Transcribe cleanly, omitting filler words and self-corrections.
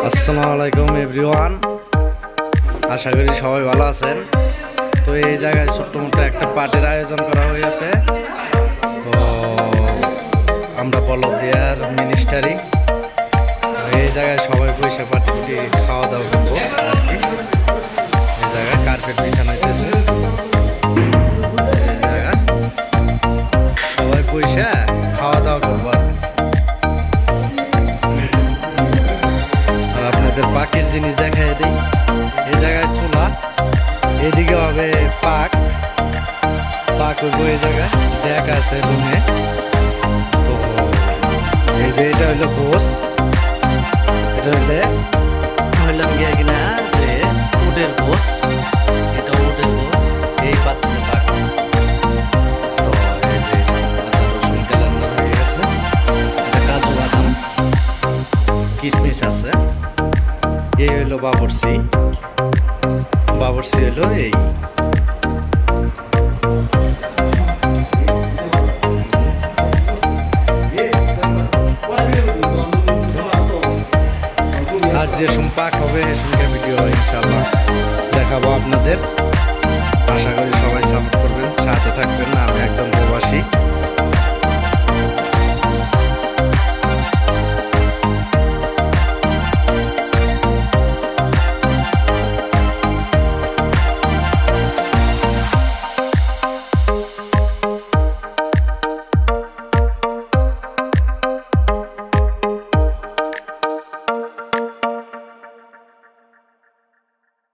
আসসালামু আলাইকুম এভরিওয়ান, আশা করি সবাই ভালো আছেন। তো এই জায়গায় ছোট্ট মোটো একটা পার্টির আয়োজন করা হয়েছে। তো আমরা বলদিয়ার মিনিস্টারি, এই জায়গায় সবাই পয়সা পার্টি খাওয়া দাওয়া করবো আর কি। এই জায়গায় কার্পেট বিছানো হইতেছে, এই জায়গায় সবাই পয়সা খাওয়া দাওয়া করবো আর আপনাদের পাকের জিনিস দেখাই দিই। এই জায়গায় চুলা, এদিকে হবে পাক হইব, এই জায়গায় দেখ আছে রুমে। তো এই যে এটা হইলো গোস, এটা হইলাম গিয়ে কিনা যে উটের গোস, এটা উটের গোস, এই পাত্রে পাক। তো এই যে রসুন কালান্দার হয়ে গেছে, এটা কাজু বাদাম কিশমিশ আছে। এই হইলো বাবরসি হইলো এই। আর যে পাক হবে সেসবকে ভিডিও ইনশাআল্লাহ দেখাবো আপনাদের। আশা করি সবাই সাপোর্ট করবেন, সাথে থাকবেন।